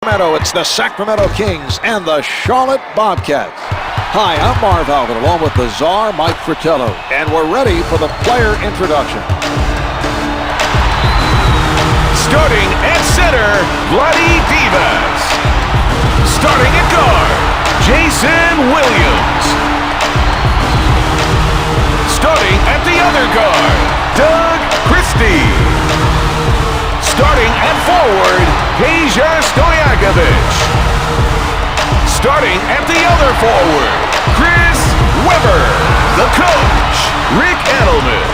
It's the Sacramento Kings and the Charlotte Bobcats. Hi, I'm Marv Alvin, along with the czar, Mike Fratello, and we're ready for the player introduction. Starting at center, Vladi Divas. Starting at guard, Jason Williams. Starting at the other guard, Doug Christie. Starting at forward, Stojaković. Starting at the other forward, Chris Webber. The coach, Rick Edelman.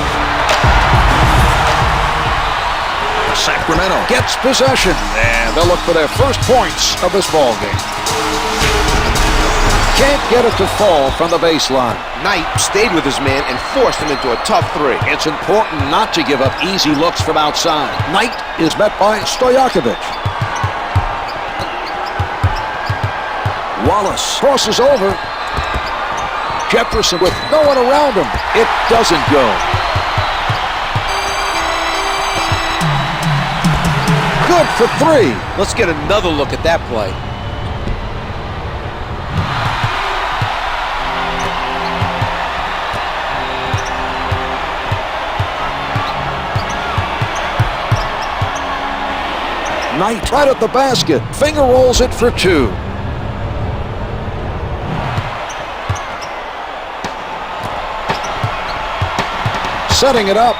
Sacramento gets possession, and they'll look for their first points of this ball game. Can't get it to fall from the baseline. Knight stayed with his man and forced him into a tough three. It's important not to give up easy looks from outside. Knight is met by Stojaković. Wallace crosses over. Jefferson with no one around him. It doesn't go. Good for three. Let's get another look at that play. Knight right at the basket. Finger rolls it for two. Setting it up.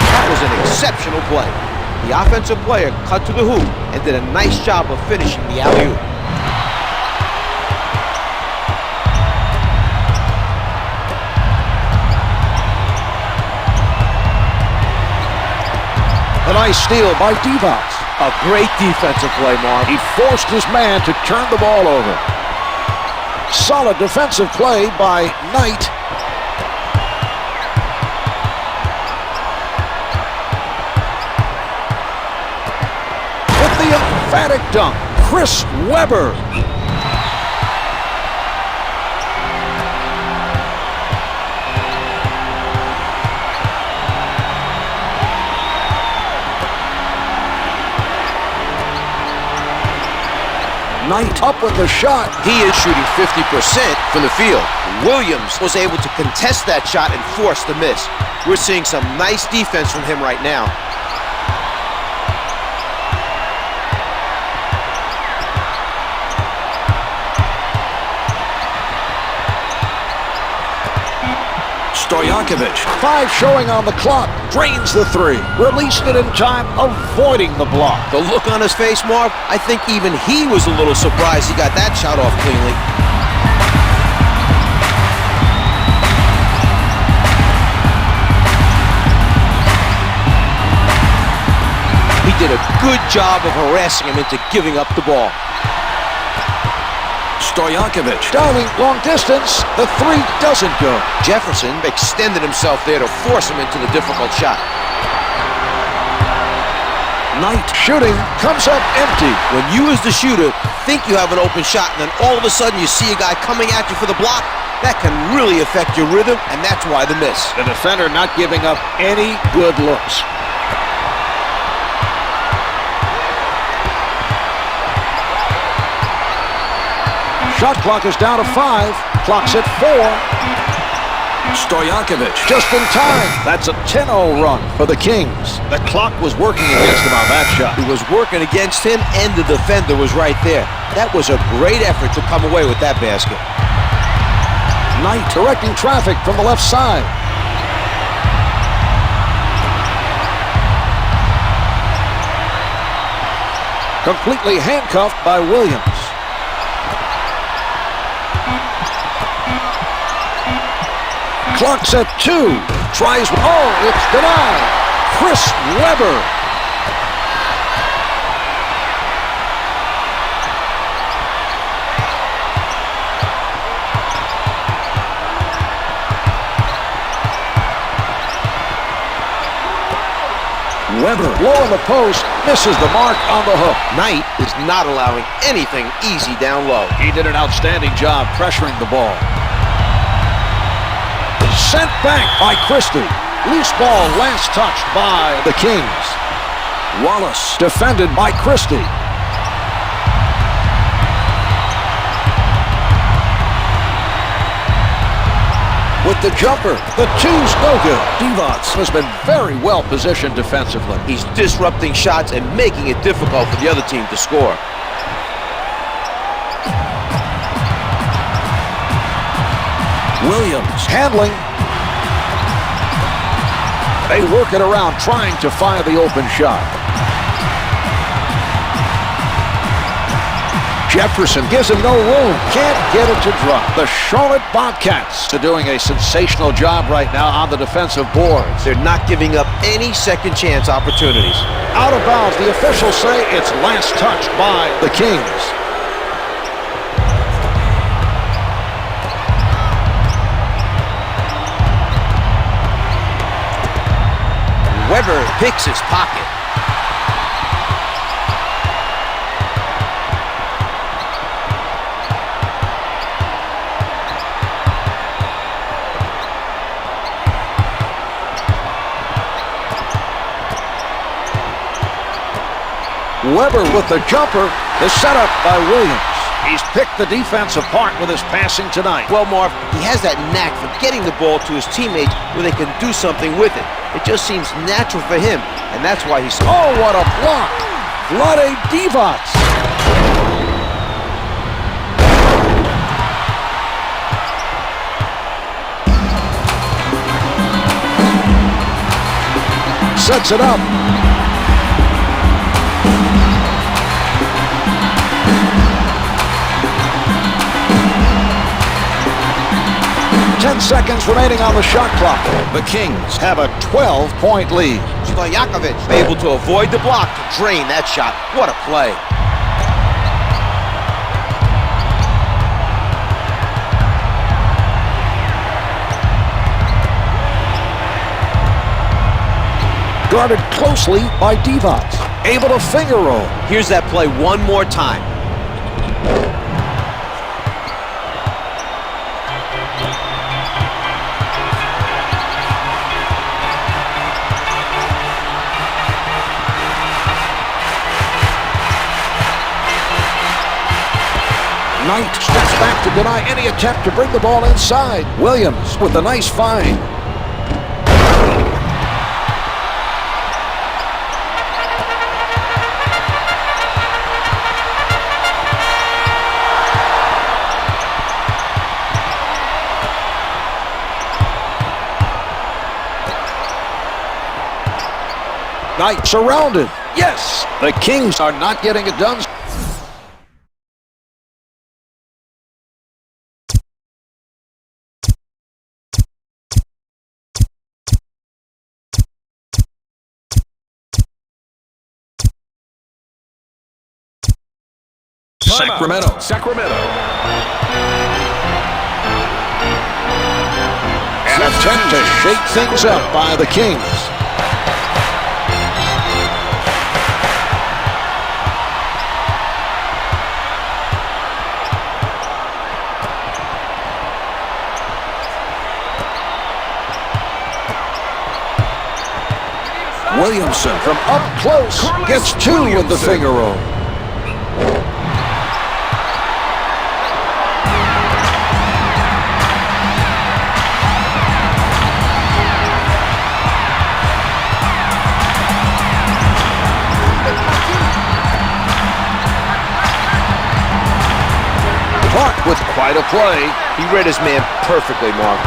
That was an exceptional play. The offensive player cut to the hoop and did a nice job of finishing the alley-oop. A nice steal by Divas. A great defensive play, Marv. He forced his man to turn the ball over. Solid defensive play by Knight. With the emphatic dunk, Chris Webber. Knight up with the shot. He is shooting 50% from the field. Williams was able to contest that shot and force the miss. We're seeing some nice defense from him right now. Stojaković, 5 showing on the clock, drains the three, released it in time, avoiding the block. The look on his face, Marv, I think even he was a little surprised he got that shot off cleanly. He did a good job of harassing him into giving up the ball. Stojaković diving long distance. The three doesn't go. Jefferson extended himself there to force him into the difficult shot. Knight shooting comes up empty. When you as the shooter think you have an open shot and then all of a sudden you see a guy coming at you for the block, that can really affect your rhythm, and that's why the miss. The defender not giving up any good looks. Shot clock is down to 5. Clock's at 4. Stojaković just in time. That's a 10-0 run for the Kings. The clock was working against him on that shot. It was working against him, and the defender was right there. That was a great effort to come away with that basket. Knight directing traffic from the left side. Completely handcuffed by Williams. Clock's at 2. Tries. Oh, it's denied. Chris Webber. Weber, low in the post, misses the mark on the hook. Knight is not allowing anything easy down low. He did an outstanding job pressuring the ball. Sent back by Christie. Loose ball last touched by the Kings. Wallace defended by Christie. With the jumper, the two's no good. Divac has been very well positioned defensively. He's disrupting shots and making it difficult for the other team to score. Williams handling. They work it around, trying to fire the open shot. Jefferson gives him no room. Can't get it to drop. The Charlotte Bobcats are doing a sensational job right now on the defensive boards. They're not giving up any second chance opportunities. Out of bounds. The officials say it's last touched by the Kings. Weber picks his pocket. Weber with the jumper. The setup by Williams. He's picked the defense apart with his passing tonight. Well, Marv, he has that knack for getting the ball to his teammates where they can do something with it. It just seems natural for him, and that's why he's... Oh, what a block! Vlade Divac. Sets it up. Seconds remaining on the shot clock. The Kings have a 12-point lead. Stojaković able to avoid the block to drain that shot. What a play. Guarded closely by Divac. Able to finger roll. Here's that play one more time. Knight steps back to deny any attempt to bring the ball inside. Williams with a nice find. Knight surrounded. Yes, the Kings are not getting it done. Sacramento. An attempt to shake things up by the Kings. Williamson from up close gets two with the finger roll. Clark with quite a play. He read his man perfectly, Mark.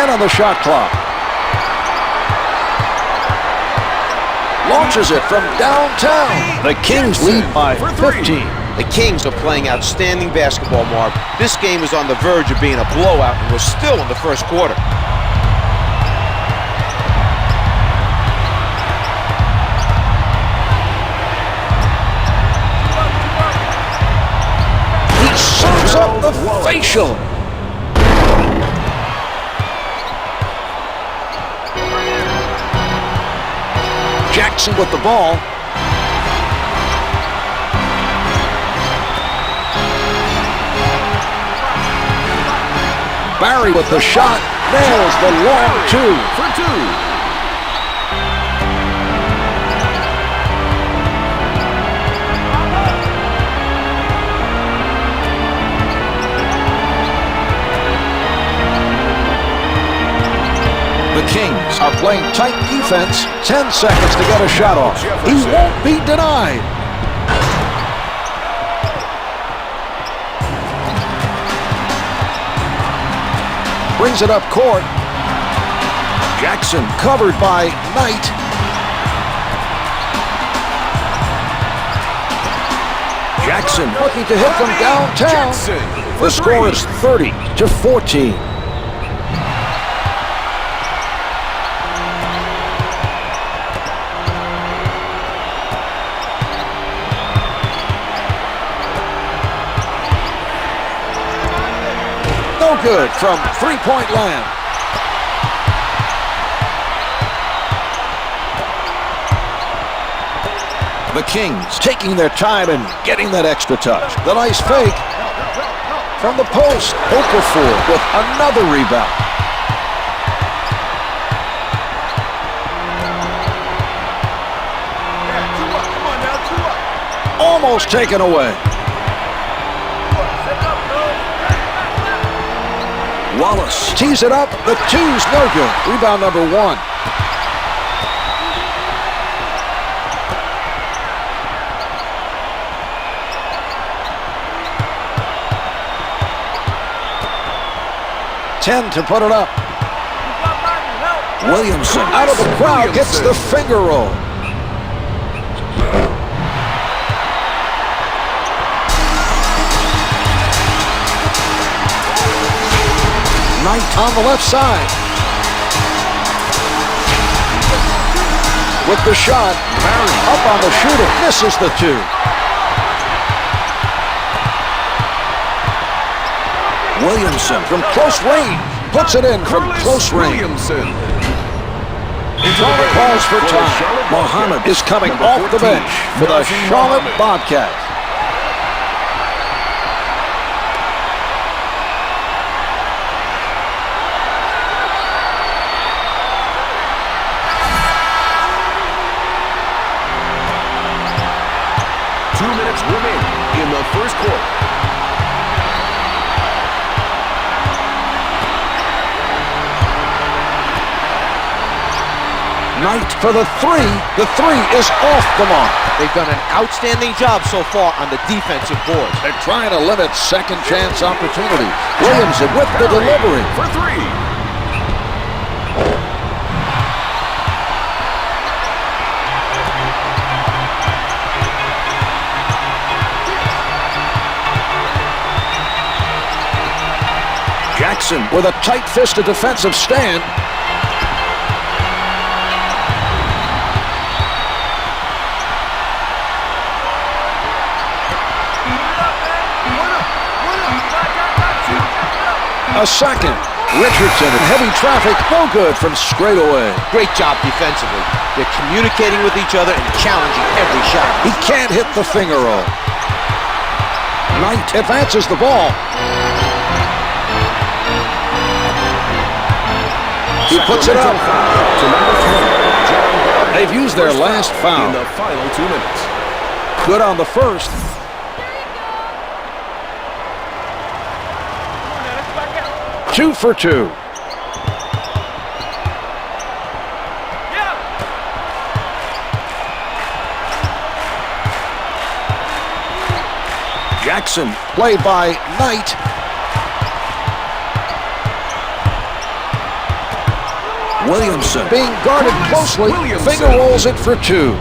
On the shot clock. Launches it from downtown. The Kings lead by 15. The Kings are playing outstanding basketball, Mark. This game is on the verge of being a blowout, and we're still in the first quarter. the facial. Jackson with the ball. Barry with the shot. Nails the long two. For two. The Kings are playing tight defense. 10 seconds to get a shot off. He won't be denied. Brings it up court. Jackson covered by Knight. Jackson looking to hit from downtown. The score is 30-14. No good from three-point land. The Kings taking their time and getting that extra touch. The nice fake from the post. Okafor with another rebound. Almost taken away. Wallace tees it up. The two's no good. Rebound number one. Ten to put it up. Williamson out of the crowd gets the finger roll. Knight on the left side. With the shot, Barry up on the shooter, misses the two. Williamson from close range, puts it in from close range. Calls for time. Mohammed is coming off the bench for the Charlotte Bobcats. Remaining in the first quarter. Knight for the three. The three is off the mark. They've done an outstanding job so far on the defensive boards. They're trying to limit second chance opportunities. Williamson with the delivery. For three. Jackson with a tight-fisted defensive stand. A second. Richardson in heavy traffic, no good from straight away. Great job defensively. They're communicating with each other and challenging every shot. He can't hit the finger roll. Knight advances the ball. He puts it up. To number 10, They've used their last foul. In the final 2 minutes. Good on the first. Two for two. Jackson played by Knight. Williamson being guarded closely. Finger rolls it for two.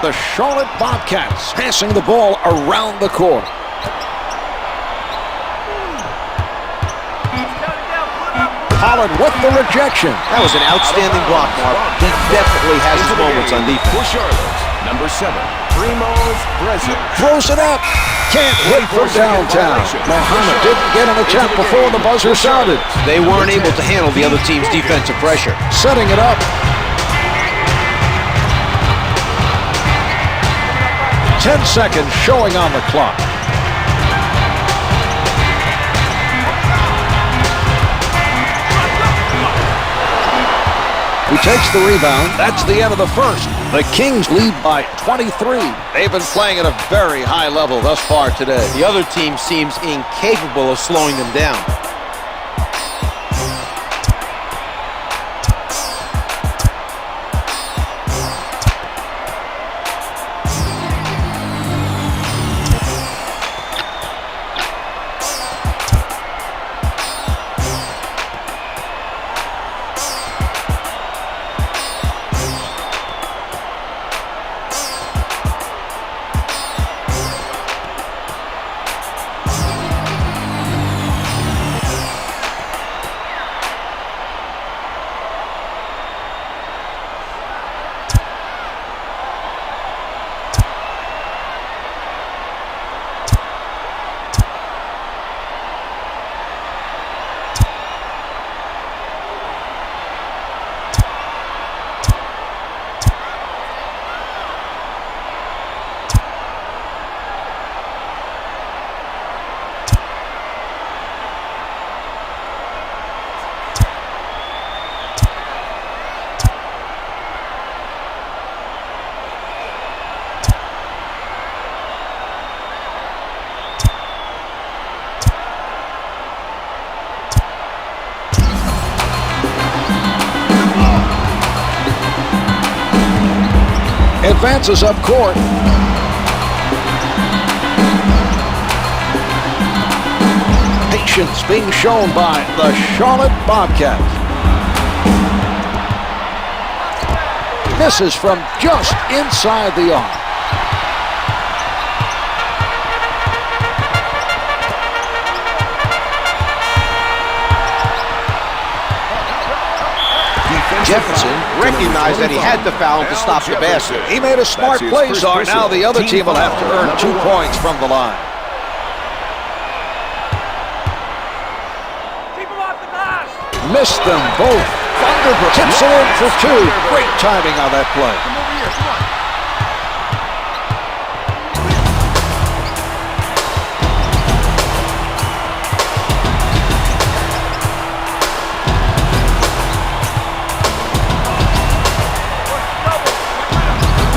The Charlotte Bobcats passing the ball around the court. Holland with the rejection. That was an outstanding block, Mark. He definitely has his moments on defense. For Charlotte, number 7, Brevin. Throws it up. Can't hit from downtown. Muhammad didn't get an attempt before the buzzer sounded. They weren't able to handle the other team's defensive pressure. Setting it up. 10 seconds showing on the clock. He takes the rebound. That's the end of the first. The Kings lead by 23. They've been playing at a very high level thus far today. The other team seems incapable of slowing them down. Advances up court. Patience being shown by the Charlotte Bobcats. Misses from just inside the arc. Jefferson recognized that he had to foul him to stop the basket. He made a smart play, Czar. Now the other team will have to earn 2 points from the line. Keep him off the glass. Missed them both. Thunderbird tips it in for 2. Great timing on that play. Come over here, come on.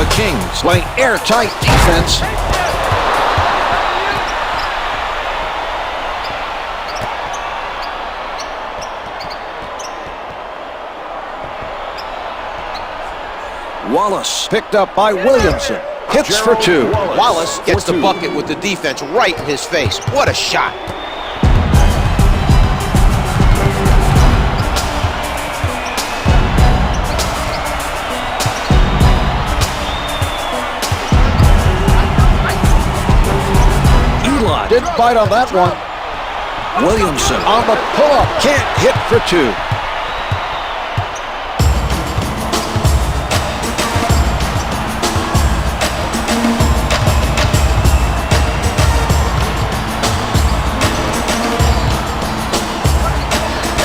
The Kings playing airtight defense. Wallace picked up by Williamson. Hits for 2. Wallace gets the bucket with the defense right in his face. What a shot. Didn't bite on that one. Williamson on the pull-up. Can't hit for 2.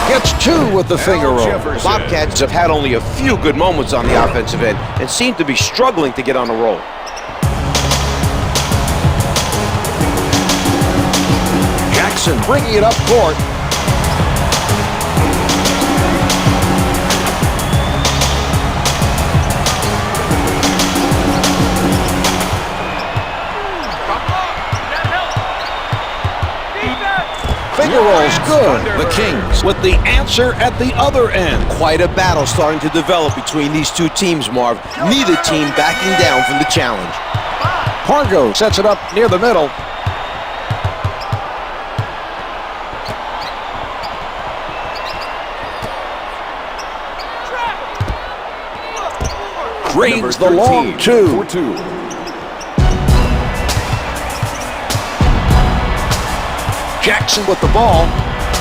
Gets 2 with the finger roll. Bobcats have had only a few good moments on the offensive end and seem to be struggling to get on a roll. Bringing it up court. Finger rolls good. The Kings with the answer at the other end. Quite a battle starting to develop between these two teams, Marv. Neither team backing down from the challenge. Pargo sets it up near the middle. Drains the long 2. Jackson with the ball,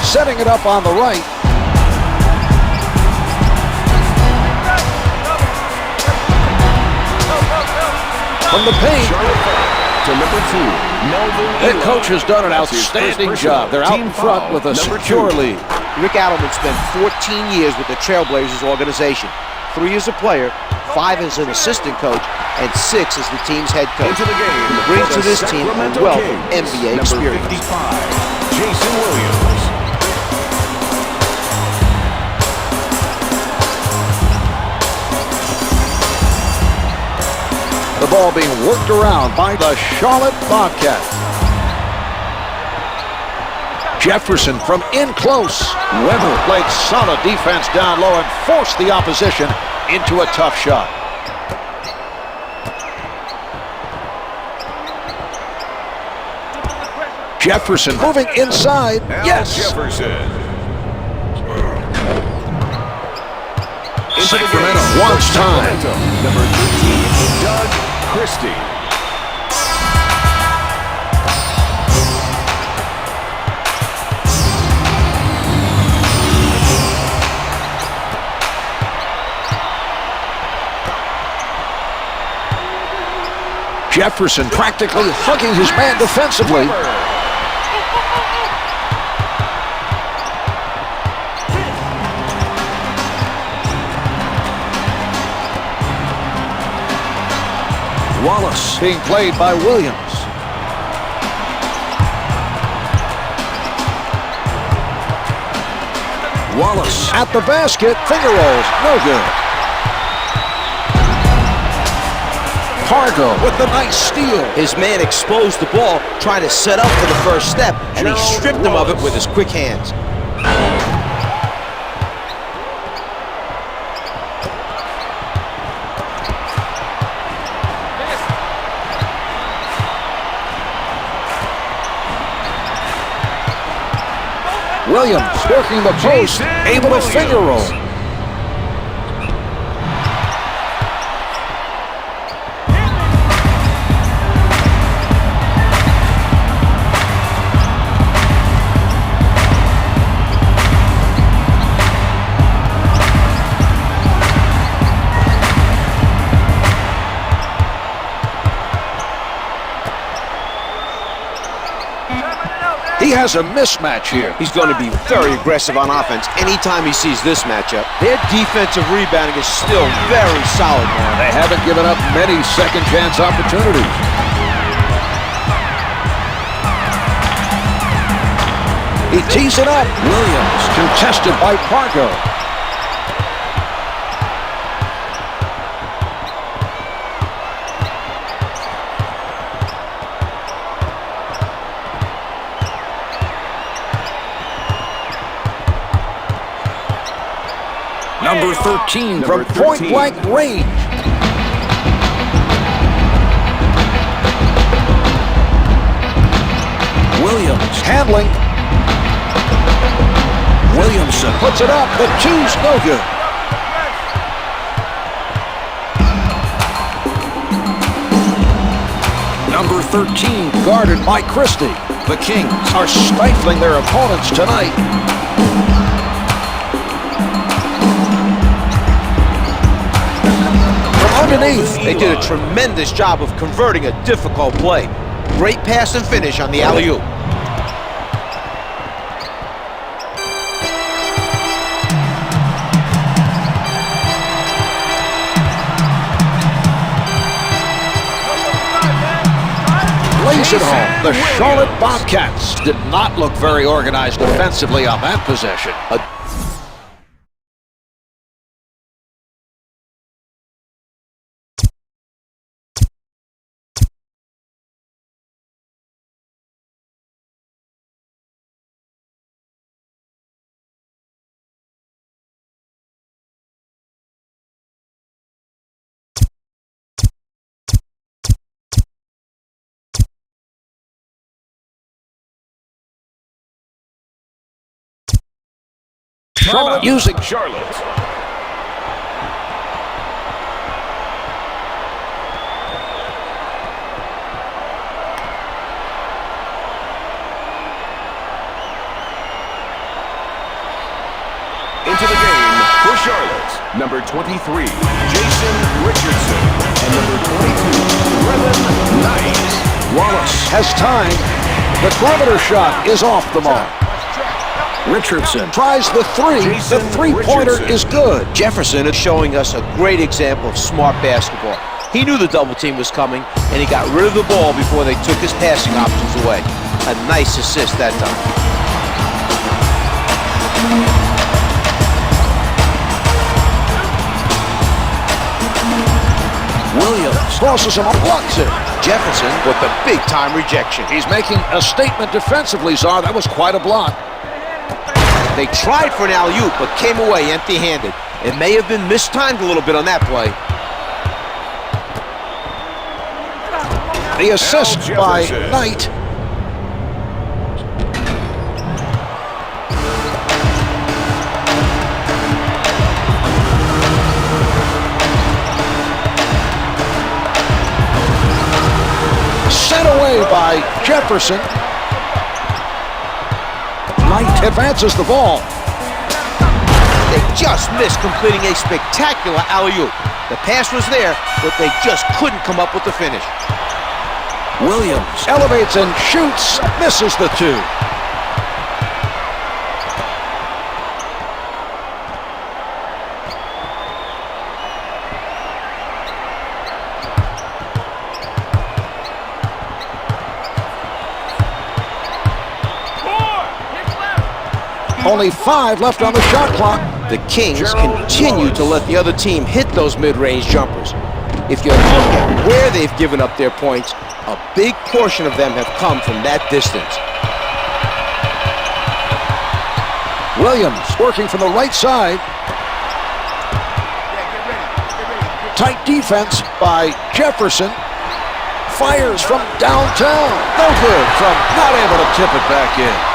setting it up on the right. from the paint. To number 2, Melvin. The coach has done an outstanding job. They're out in front with a secure lead. Rick Adelman spent 14 years with the Trailblazers organization. 3 as a player, 5 as an assistant coach, and 6 as the team's head coach. Into the game, He brings to this team a Sacramento wealth Kings. of NBA Number experience. 55, Jason Williams. The ball being worked around by the Charlotte Bobcats. Jefferson from in close. Weber played solid defense down low and forced the opposition into a tough shot. Jefferson moving inside. Yes! Jefferson. Sacramento wants time. Number 13, Doug Christie. Jefferson practically hugging his man defensively. Wallace being played by Williams. Wallace at the basket. Finger rolls. No good. Pargo with the nice steal. His man exposed the ball, trying to set up for the first step, and he stripped him of it with his quick hands. Williams working the post, able to finger roll. He has a mismatch here. He's going to be very aggressive on offense anytime he sees this matchup. Their defensive rebounding is still very solid, man. They haven't given up many second chance opportunities. He tees it up. Williams contested by Pargo. Number 13 from point-blank range. Williams handling. Williamson puts it up. The two's no good. Number 13 guarded by Christie. The Kings are stifling their opponents tonight. Underneath. They did a tremendous job of converting a difficult play. Great pass and finish on the alley-oop. Lays it home. The Charlotte Bobcats did not look very organized defensively on that possession. Charlotte using Charlotte. Into the game for Charlotte, number Number 23, Jason Richardson. And number 22, Brevin Knight. Wallace has time. The perimeter shot is off the mark. Richardson tries the three. The three-pointer is good. Jefferson is showing us a great example of smart basketball. He knew the double team was coming, and he got rid of the ball before they took his passing options away. A nice assist that time. Williams crosses him, blocks it. Jefferson with the big-time rejection. He's making a statement defensively, Czar. That was quite a block. They tried for an alley-oop, but came away empty-handed. It may have been mistimed a little bit on that play. The assist by Knight. Sent away by Jefferson. Knight advances the ball. They just missed completing a spectacular alley-oop. The pass was there, but they just couldn't come up with the finish. Williams elevates and shoots, misses the two. Only 5 left on the shot clock. The Kings continue to let the other team hit those mid-range jumpers. If you look at where they've given up their points, a big portion of them have come from that distance. Williams working from the right side. Tight defense by Jefferson. Fires from downtown. No good from not able to tip it back in.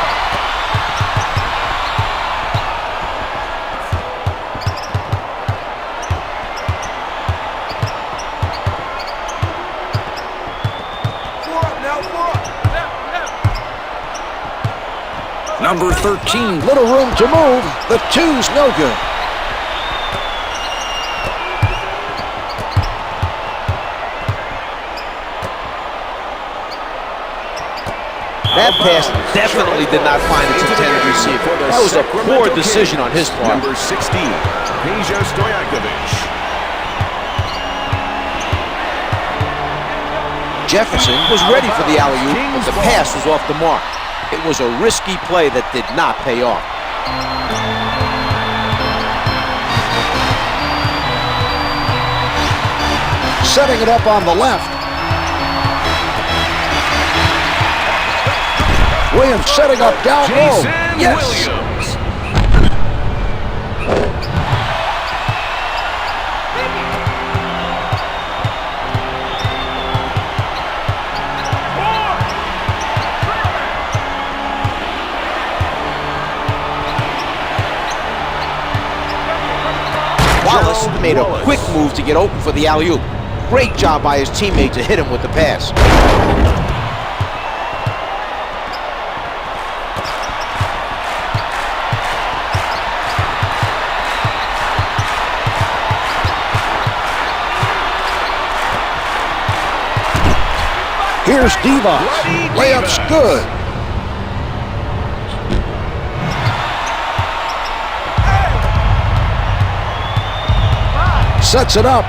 Number 13, little room to move. The two's no good. That pass definitely did not find its intended receiver. That was a poor decision on his part. Number 16, Stojaković. Jefferson was ready for the alley-oop, but the pass was off the mark. It was a risky play that did not pay off. Setting it up on the left. Williams setting up down low. Yes. Williams. Wallace made a quick move to get open for the alley-oop. Great job by his teammate to hit him with the pass. Here's Devon. Layup's good. Sets it up.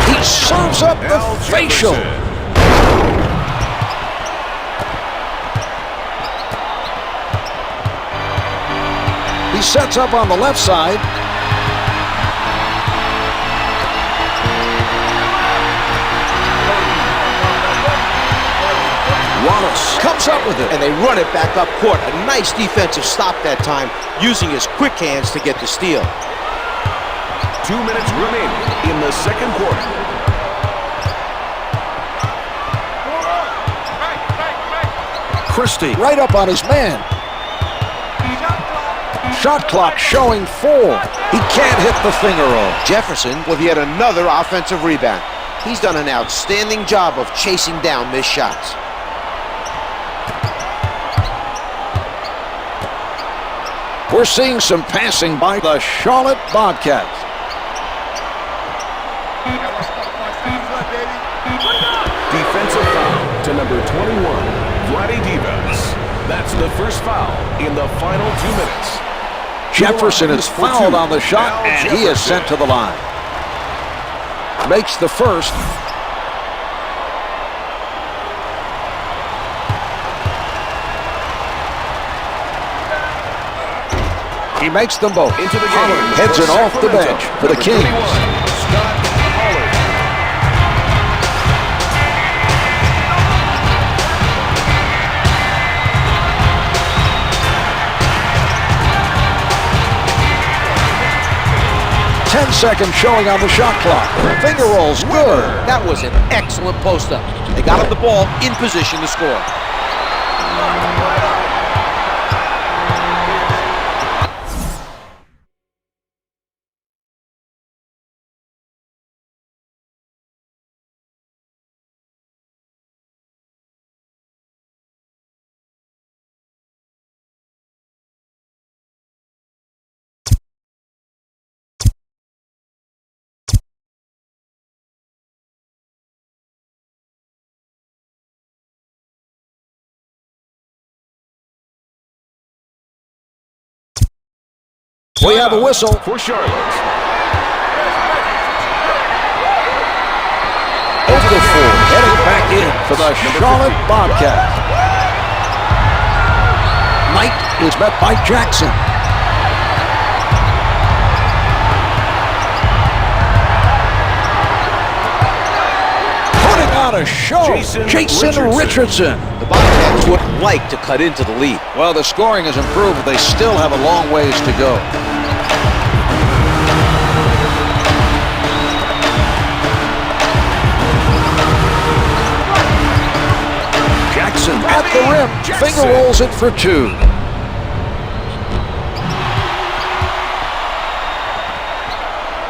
He serves up the facial. He sets up on the left side. Wallace comes up with it. And they run it back up court. A nice defensive stop that time, using his quick hands to get the steal. 2 minutes remaining in the second quarter. Christie right up on his man. Shot clock showing 4. He can't hit the finger roll. Jefferson with yet another offensive rebound. He's done an outstanding job of chasing down missed shots. We're seeing some passing by the Charlotte Bobcats. Defensive foul to number 21, Vladdy Divas. That's the first foul in the final 2 minutes. Jefferson is fouled on the shot, and he is sent to the line. Makes the first. He makes them both. Into the game. Heads it off the bench for the Kings. 10 seconds showing on the shot clock. Finger rolls good. That was an excellent post-up. They got him the ball in position to score. We have a whistle for Charlotte. Okafor heading back in for the Charlotte Bobcats. Knight is met by Jackson. Putting on a show, Jason Richardson. The Bobcats would like to cut into the lead. Well, the scoring has improved, but they still have a long ways to go. Jackson at the rim. Finger rolls it for two.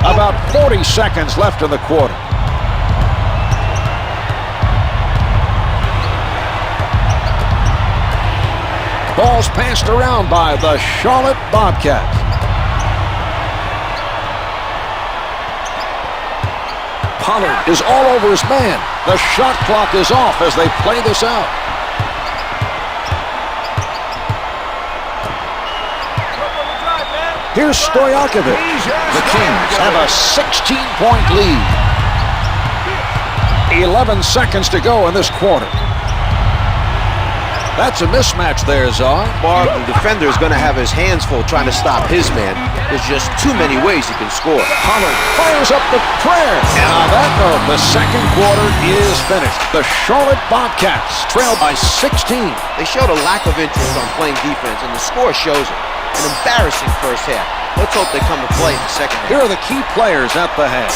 About 40 seconds left in the quarter. Ball's passed around by the Charlotte Bobcats. Pollard is all over his man. The shot clock is off as they play this out. Here's Stojaković. The Kings have a 16-point lead. 11 seconds to go in this quarter. That's a mismatch there, Czar. Marv, the defender is going to have his hands full trying to stop his man. There's just too many ways he can score. Pollard fires up the prayer. And on that note, the second quarter is finished. The Charlotte Bobcats trail by 16. They showed a lack of interest on playing defense, and the score shows it. An embarrassing first half. Let's hope they come to play in the second half. Here are the key players at the half.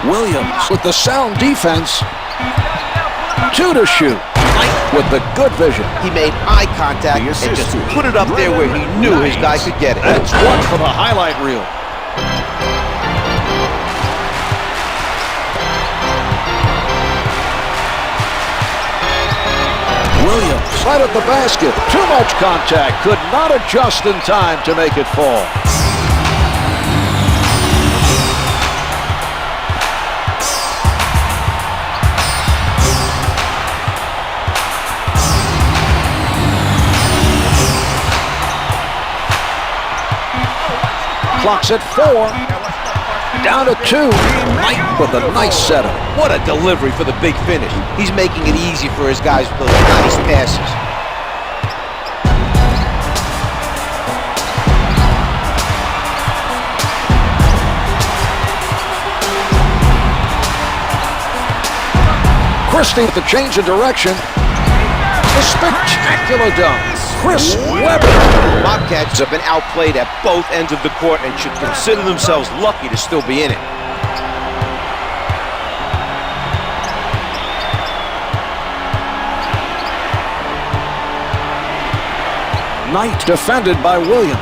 Williams with the sound defense. Two to shoot. Knight with the good vision. He made eye contact and just put it up there where he knew his guy could get it. That's one for the highlight reel. Williams right at the basket. Too much contact. Could not adjust in time to make it fall. Clock's at 4. Down to 2. Knight with a nice setup. What a delivery for the big finish. He's making it easy for his guys with those nice passes. Christie with the change of direction. A spectacular dunk. Chris Webber. Bobcats have been outplayed at both ends of the court and should consider themselves lucky to still be in it. Knight defended by Williams.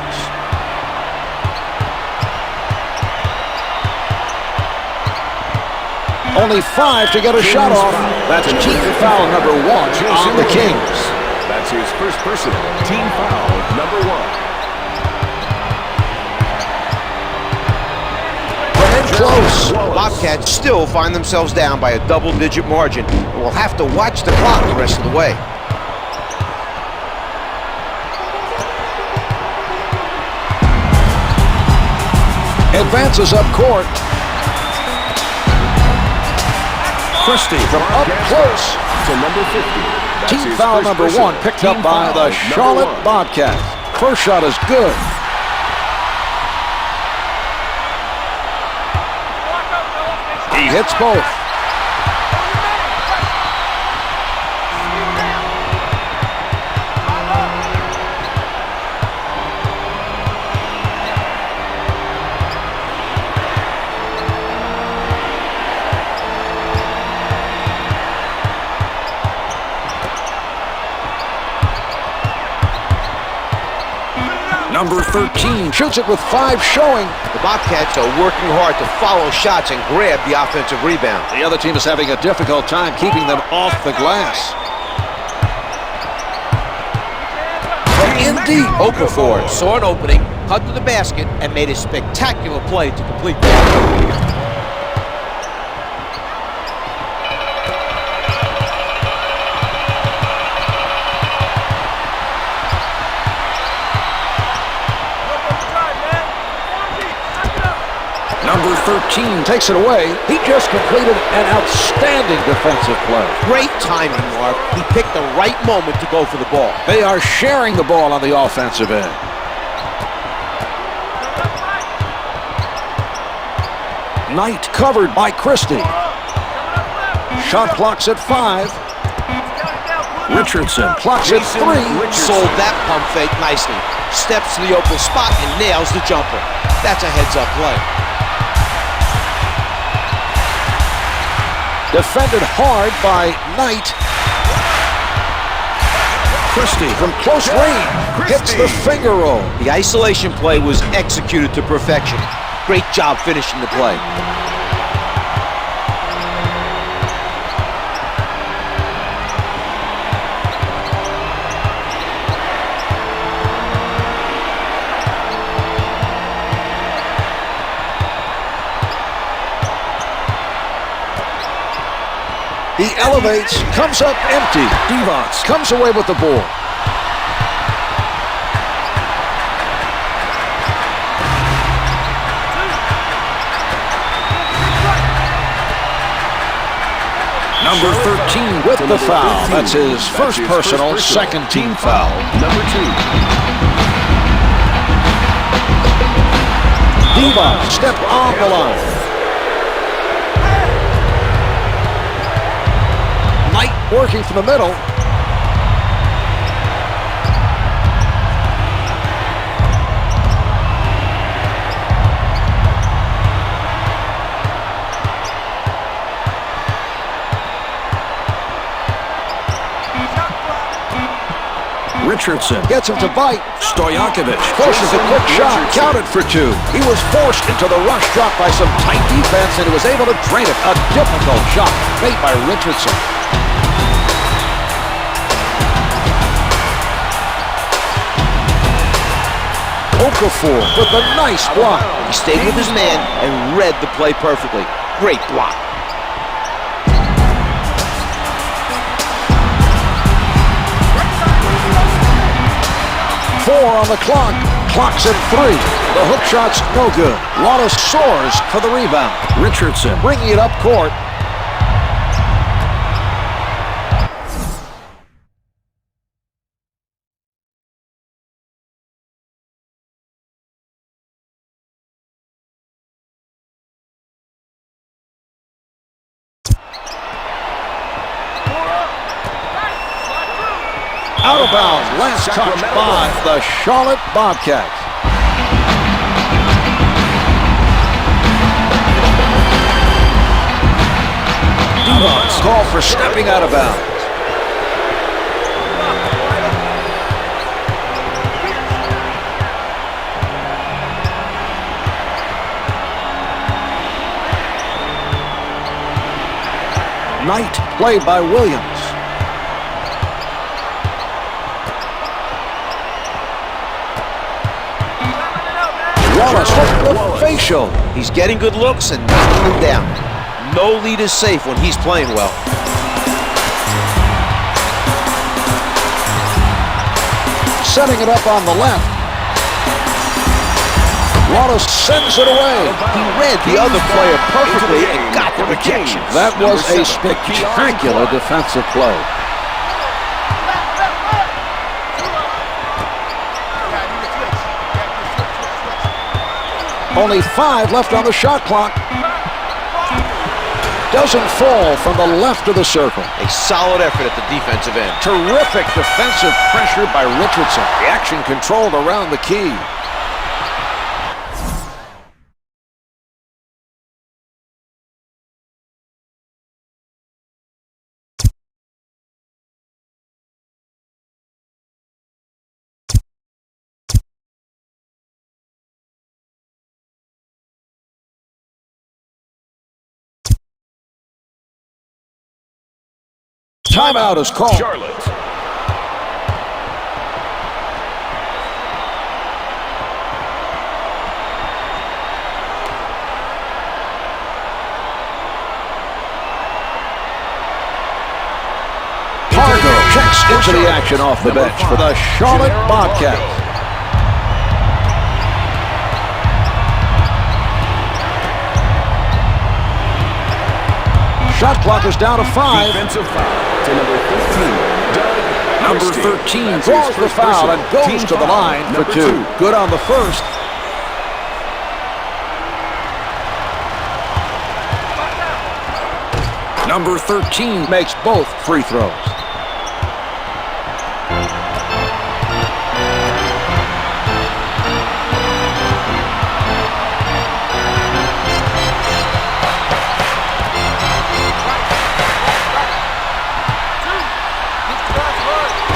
Only 5 to get a shot off. That's team foul number 1 on the Kings. That's his first personal team foul number 1. Close. Bobcats still find themselves down by a double-digit margin and will have to watch the clock the rest of the way. Advances up court. Christie from up close. To number 50. That's Team his foul first number personal 1 picked team up by foul the number Charlotte 1. Bobcats. First shot is good. He hits both. Number 13 shoots it with 5 showing. The Bobcats are working hard to follow shots and grab the offensive rebound. The other team is having a difficult time keeping them off the glass. From in deep, Okafor saw an opening, cut to the basket, and made a spectacular play to complete the Number 13 takes it away. He just completed an outstanding defensive play. Great timing, Mark. He picked the right moment to go for the ball. They are sharing the ball on the offensive end. Knight covered by Christie. Shot clock's at 5. Richardson clocks at 3. Sold that pump fake nicely. Steps to the open spot and nails the jumper. That's a heads-up play. Defended hard by Knight. Christie from close range hits the finger roll. The isolation play was executed to perfection. Great job finishing the play. He elevates, comes up empty. Devons comes away with the ball. Number 13 with the foul. That's his first personal, second team foul. Number 2. Devons step on the line. Knight working from the middle. Richardson gets him to bite. Stojaković forces a quick shot, counted for 2. He was forced into the rush drop by some tight defense, and he was able to drain it. A difficult shot made by Richardson. Okafor with a nice block. He stayed with his man and read the play perfectly. Great block. Four on the clock. clock's at 3. The hook shot's no good. Wallace soars for the rebound. Richardson bringing it up court. Out of bounds, last touch by the Charlotte Bobcats. Devon's called for stepping out of bounds. Knight played by Williams. Wallace with the facial. He's getting good looks and knocking them down. No lead is safe when he's playing well. Setting it up on the left. Wallace sends it away. He read the other player perfectly and got the rejection. That was a spectacular defensive play. Only 5 left on the shot clock. Doesn't fall from the left of the circle. A solid effort at the defensive end. Terrific defensive pressure by Richardson. The action controlled around the key. Timeout is called. Charlotte. Pargo checks into the action off the bench for the Charlotte Bobcats. Shot clock is down to 5. Defensive foul to number 13. Number 13 draws the foul and goes to the line for 2. Good on the first. Number 13 makes both free throws.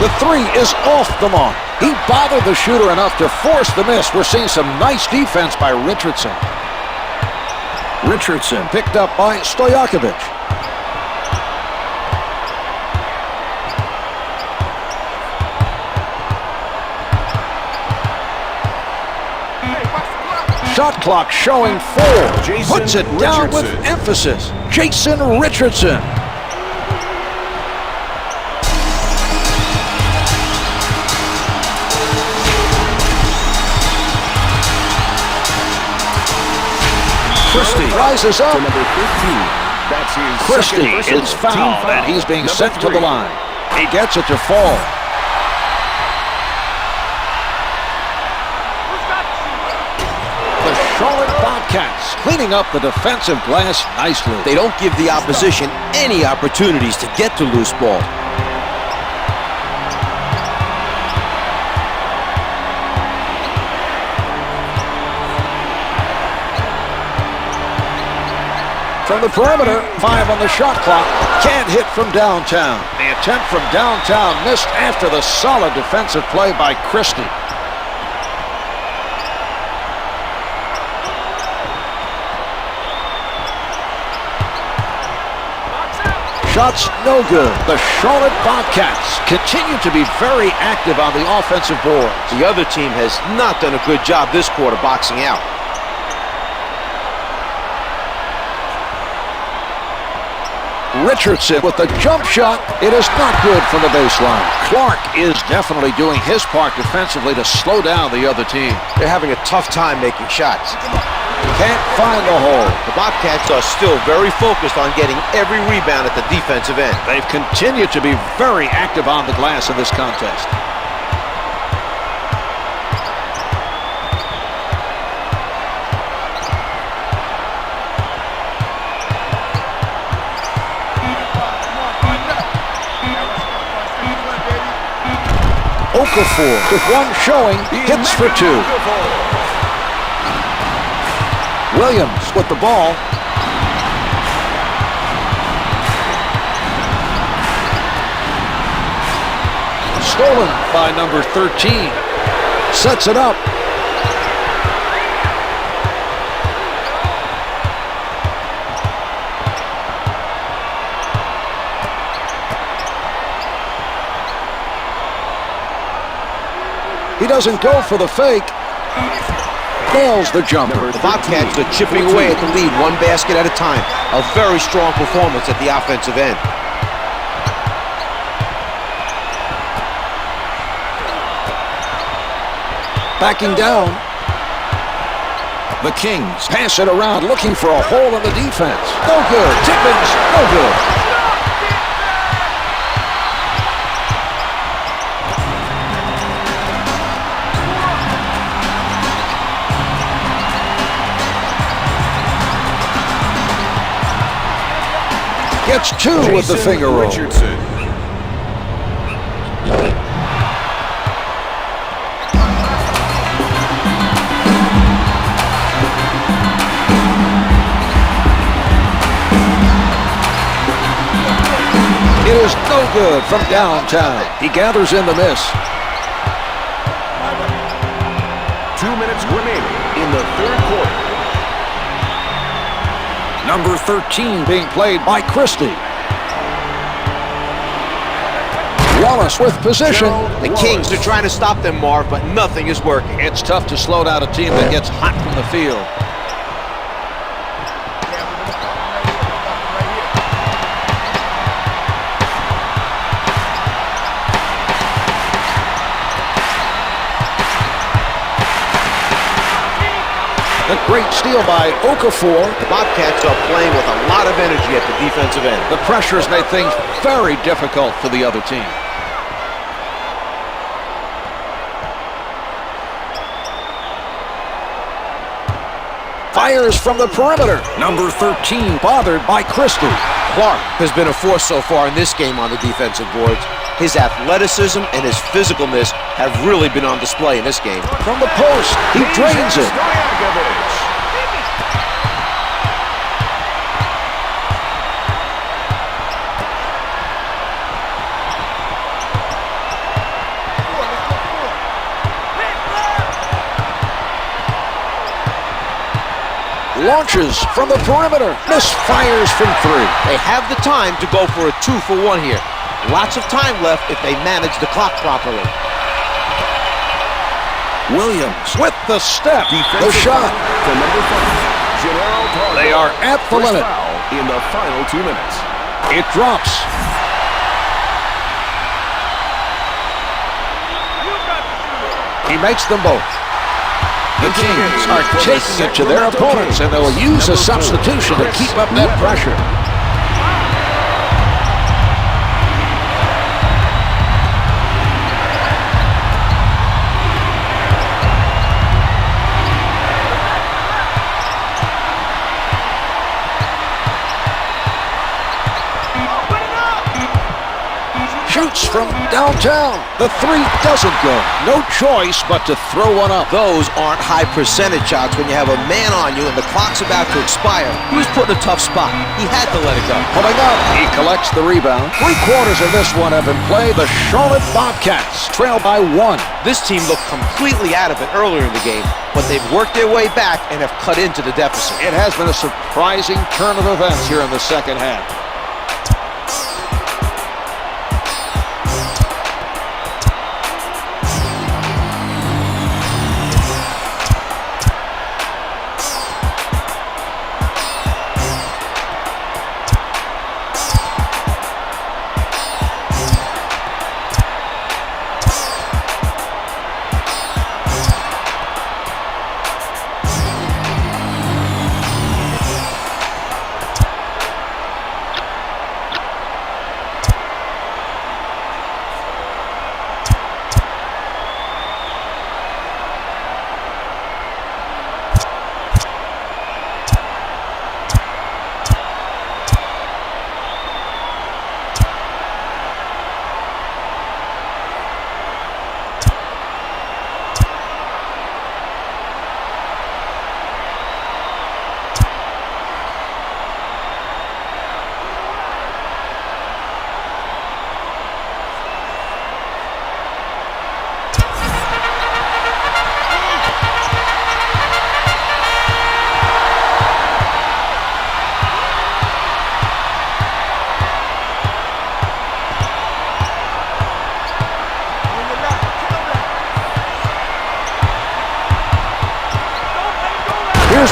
The 3 is off the mark. He bothered the shooter enough to force the miss. We're seeing some nice defense by Richardson. Richardson picked up by Stojaković. Shot clock showing 4. Puts it down with emphasis. Jason Richardson. Christie rises up. To number 15. That's his Christie is fouled, and he's being sent to the line. He gets it to fall. The Charlotte Bobcats cleaning up the defensive glass nicely. They don't give the opposition any opportunities to get to loose ball. From the perimeter, 5 on the shot clock. Can't hit from downtown. The attempt from downtown missed after the solid defensive play by Christie. Shots no good. The Charlotte Bobcats continue to be very active on the offensive boards. The other team has not done a good job this quarter boxing out. Richardson with the jump shot. It is not good from the baseline. Clark is definitely doing his part defensively to slow down the other team. They're having a tough time making shots. Can't find the hole. The Bobcats are still very focused on getting every rebound at the defensive end. They've continued to be very active on the glass in this contest. Okafor with one showing, hits for two. Williams with the ball. Stolen by number 13. Sets it up. He doesn't go for the fake. Nails the jumper. The Bobcats are chipping away at the lead one basket at a time. A very strong performance at the offensive end. Backing down. The Kings pass it around looking for a hole in the defense. No good. Tippins, no good. Gets two with the finger roll. Richardson. It is no good from downtown. He gathers in the miss. 2 minutes remaining in the third quarter. Number 13 being played by Christie. Wallace with position. The Kings are trying to stop them, Marv, but nothing is working. It's tough to slow down a team that gets hot from the field. A great steal by Okafor. The Bobcats are playing with a lot of energy at the defensive end. The pressure has made things very difficult for the other team. Fires from the perimeter. Number 13 bothered by Christie. Clark has been a force so far in this game on the defensive boards. His athleticism and his physicalness have really been on display in this game. From the post, he drains it. Stojaković. Launches from the perimeter. Misfires from three. They have the time to go for a 2-for-1 here. Lots of time left if they manage the clock properly. Williams with the step. The shot. For number 5. They are at the limit. Foul in the final 2 minutes. It drops. He makes them both. The Kings are taking it to their opponents, and they'll use a substitution to keep up that pressure. Shoots from downtown. The three doesn't go. No choice but to throw one up. Those aren't high percentage shots when you have a man on you and the clock's about to expire. He was put in a tough spot. He had to let it go. Pulling up. He collects the rebound. 3/4 of this one have been played. The Charlotte Bobcats trail by 1. This team looked completely out of it earlier in the game, but they've worked their way back and have cut into the deficit. It has been a surprising turn of events here in the second half.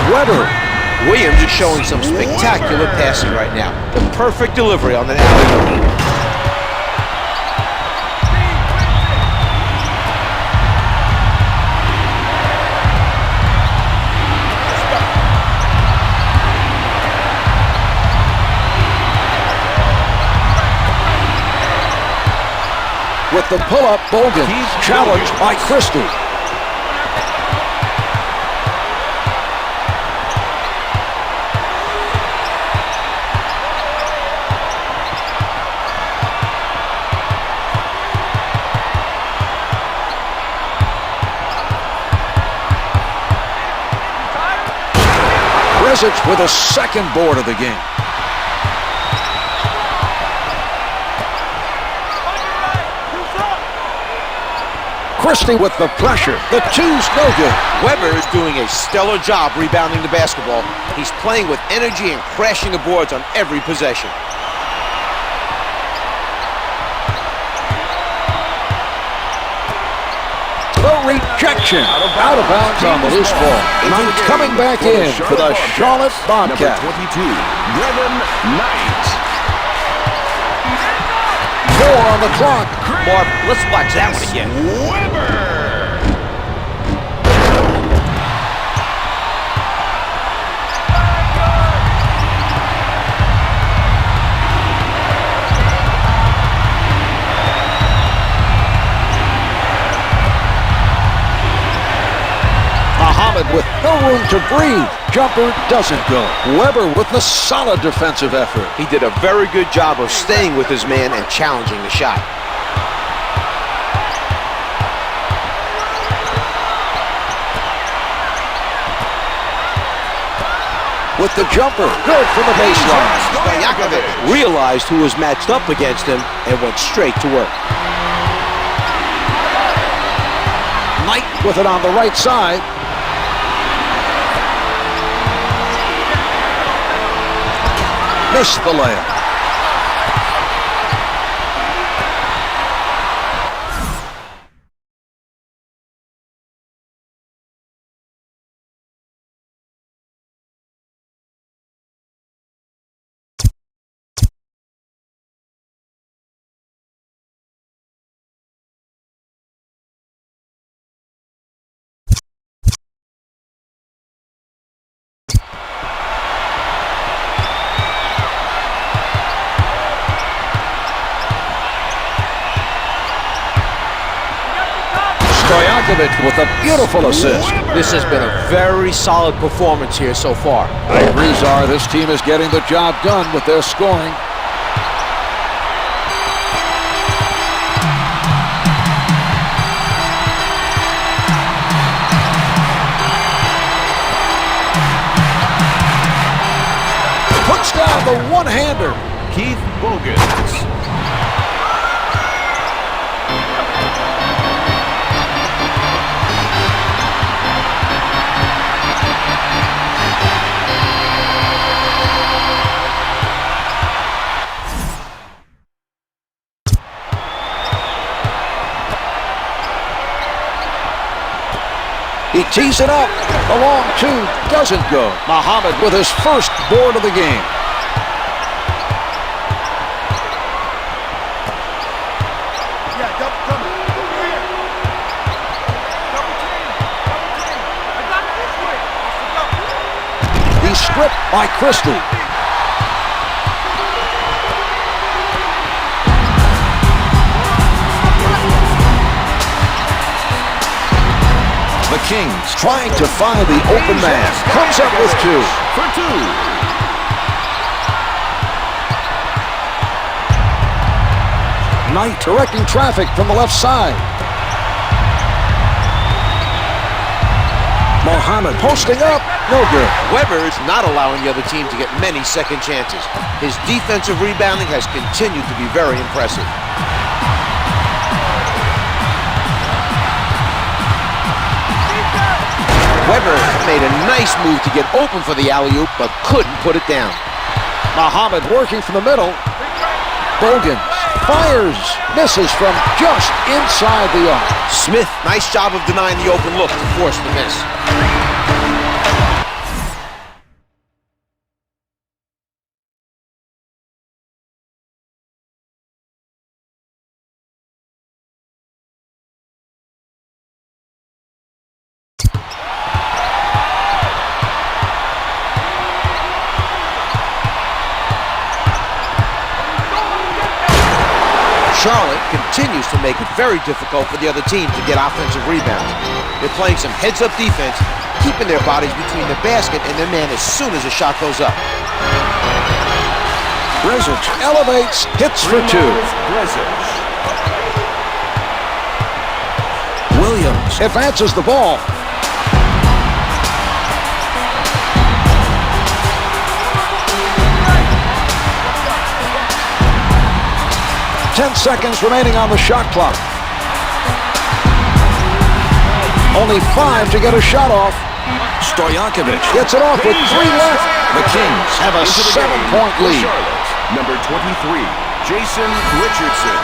Weber. Williams is showing some spectacular passing right now. The perfect delivery on the alley-oop. With the pull-up, Bogan. Challenged by Christie. Predrag with a second board of the game. Christie with the pressure. The two's no good. Weber is doing a stellar job rebounding the basketball. He's playing with energy and crashing the boards on every possession. The rejection. Out of bounds on the loose ball. Knight coming back in for the Charlotte Bobcats. Number 22, Brevin Knight. 4 on the clock. Marv, let's watch that one again. Weber. Muhammad with no room to breathe. Jumper doesn't go. Weber with a solid defensive effort. He did a very good job of staying with his man and challenging the shot. With the jumper, good from the baseline. Stojaković realized who was matched up against him and went straight to work. Knight with it on the right side. Missed the layup. Stojaković with a beautiful assist. This has been a very solid performance here so far. I agree, Czar. This team is getting the job done with their scoring. Puts down the one-hander. Keith Bogan. He tees it up. The long two doesn't go. Muhammad with his first board of the game. He's stripped by Christie. The Kings trying to find the open man. Comes up with 2. For 2. Knight directing traffic from the left side. Muhammad posting up. No good. Weber is not allowing the other team to get many second chances. His defensive rebounding has continued to be very impressive. Weber made a nice move to get open for the alley-oop, but couldn't put it down. Muhammad working from the middle. Bogan fires, misses from just inside the arc. Smith, nice job of denying the open look to force the miss. Charlotte continues to make it very difficult for the other team to get offensive rebounds. They're playing some heads-up defense, keeping their bodies between the basket and their man as soon as the shot goes up. Predrag elevates, hits for two. Williams advances the ball. 10 seconds remaining on the shot clock. Only 5 to get a shot off. Stojaković gets it off with 3 left. The Kings have a 7-point lead. Charlotte, number 23, Jason Richardson.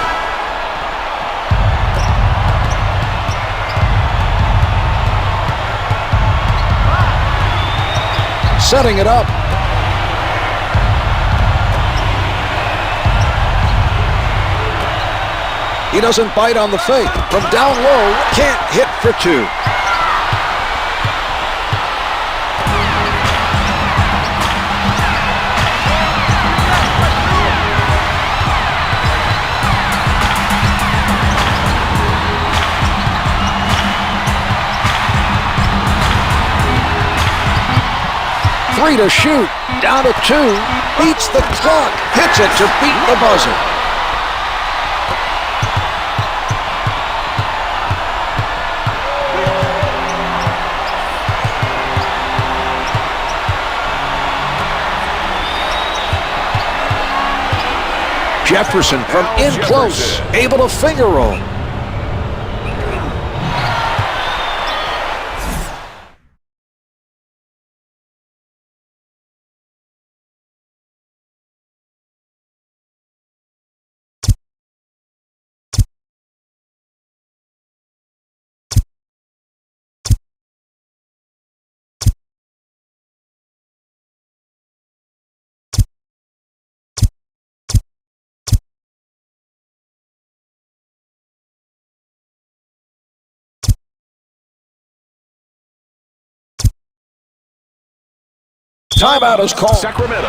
Setting it up. He doesn't bite on the fake. From down low, can't hit for 2. Three to shoot, down to 2, beats the clock, hits it to beat the buzzer. Jefferson from in close, able to finger roll. Timeout is called. Sacramento. A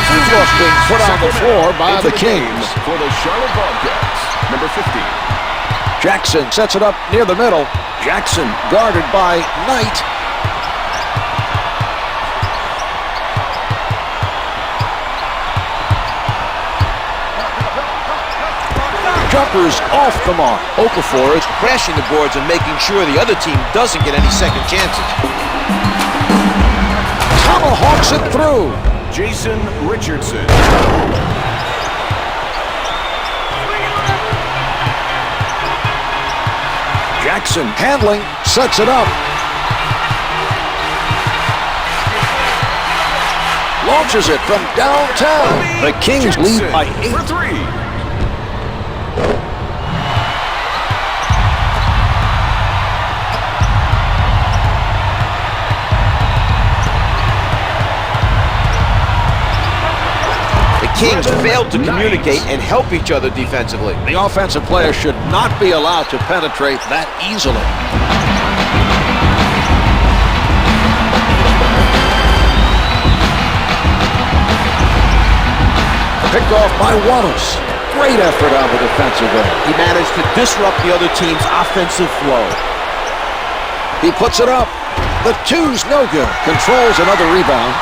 free being put on the floor by the Kings. For the Charlotte Bobcats, number 50. Jackson sets it up near the middle. Jackson guarded by Knight. Jumpers off the mark. Okafor is crashing the boards and making sure the other team doesn't get any second chances. Tomahawks it through. Jason Richardson. Jackson handling, sets it up. Launches it from downtown. The Kings lead by 8. For 3. Kings failed to communicate and help each other defensively. The offensive player should not be allowed to penetrate that easily. Picked off by Wallace. Great effort on the defensive end. He managed to disrupt the other team's offensive flow. He puts it up. The 2's no good. Controls another rebound.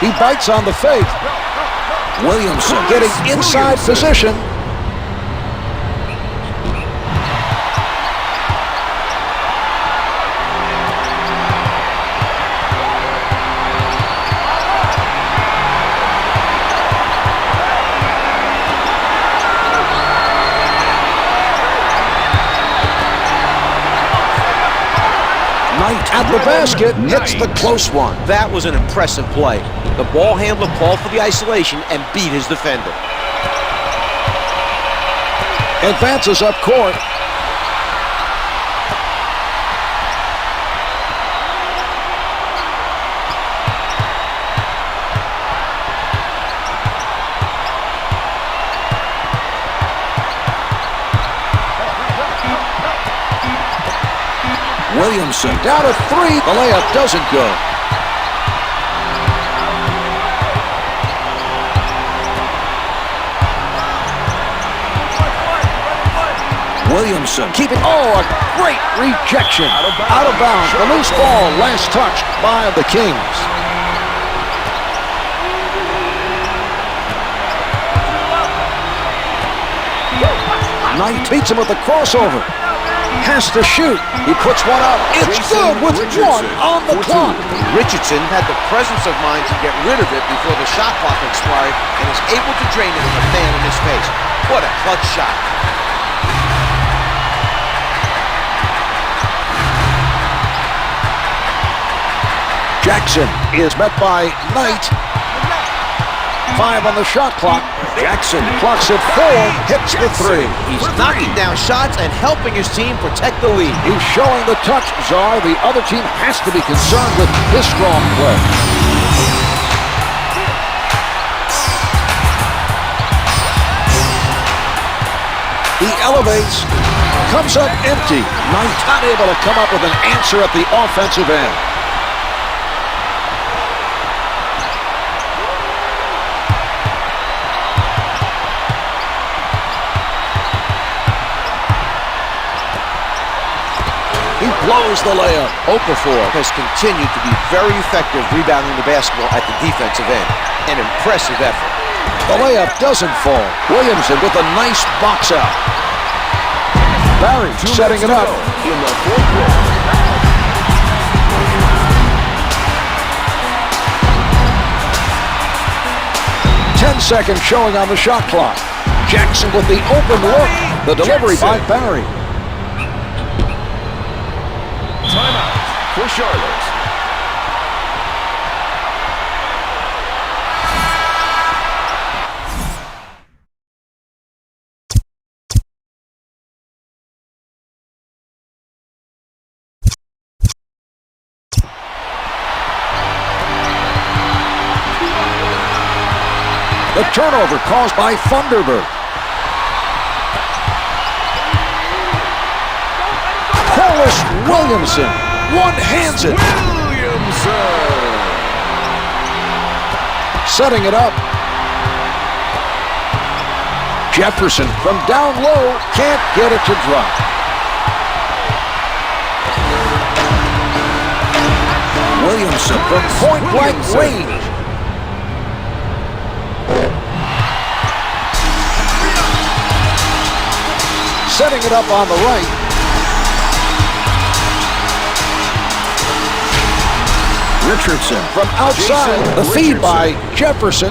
He bites on the fake. Williamson getting inside position. Knight at the basket, hits the close one. That was an impressive play. The ball handler called for the isolation and beat his defender. Advances up court. Williamson down to 3. The layup doesn't go. Williamson keeping. Oh, a great rejection. Out of bounds. The loose ball last touched by the Kings. Knight beats him with the crossover. Has to shoot. He puts one up. It's good with one on the clock. Richardson had the presence of mind to get rid of it before the shot clock expired and is able to drain it with a fan in his face. What a clutch shot. Jackson is met by Knight. 5 on the shot clock. Jackson clocks at 4, hits the 3. He's knocking down shots and helping his team protect the lead. He's showing the touch, Czar. The other team has to be concerned with his strong play. He elevates, comes up empty. Knight not able to come up with an answer at the offensive end. Blows the layup. Okafor has continued to be very effective rebounding the basketball at the defensive end. An impressive effort. The layup doesn't fall. Williamson with a nice box out. Barry setting it up. In the fourth quarter. 10 seconds showing on the shot clock. Jackson with the open look. The delivery by Barry. Timeout for Charlotte. The turnover caused by Thunderbird. Corliss Williamson one-hands it. Williamson. Setting it up. Jefferson from down low can't get it to drop. Williamson from point-blank range. Setting it up on the right. Richardson from outside. The feed by Jefferson.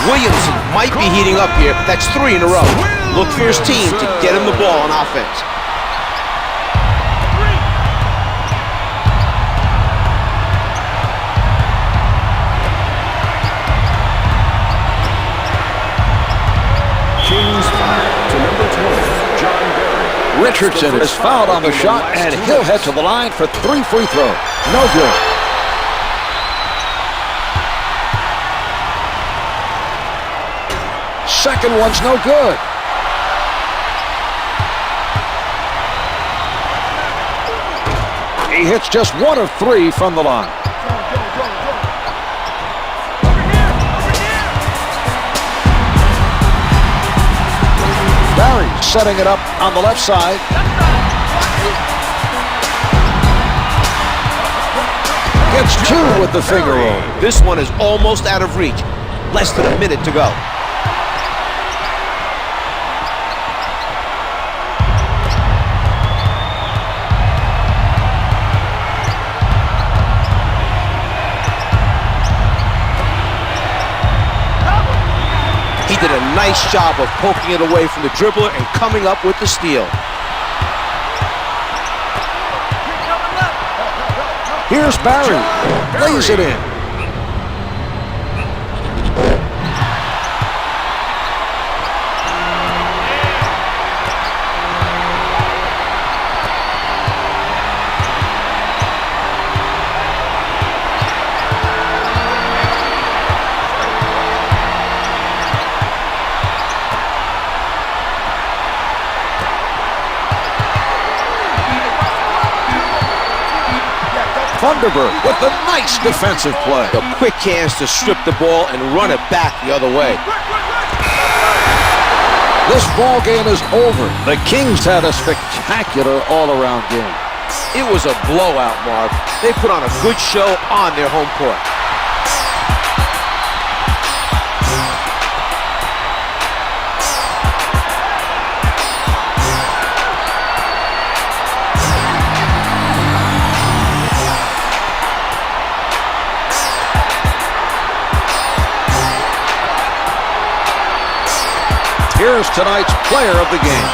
Williamson might be heating up here. That's 3 in a row. Look for his team to get him the ball on offense. Richardson is fouled on the shot, and he'll head to the line for 3 free throws. No good. Second one's no good. He hits just 1 of 3 from the line. Barry setting it up on the left side. Gets 2 with the finger roll. This one is almost out of reach. Less than a minute to go. He did a nice job of poking it away from the dribbler and coming up with the steal. Here's Barry. Lays it in. Thunderbird with a nice defensive play. The quick hands to strip the ball and run it back the other way. This ball game is over. The Kings had a spectacular all-around game. It was a blowout, Marv. They put on a good show on their home court. Here's tonight's player of the game.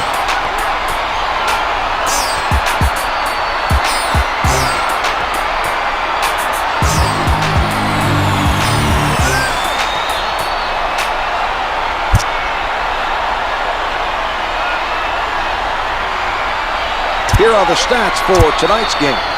Here are the stats for tonight's game.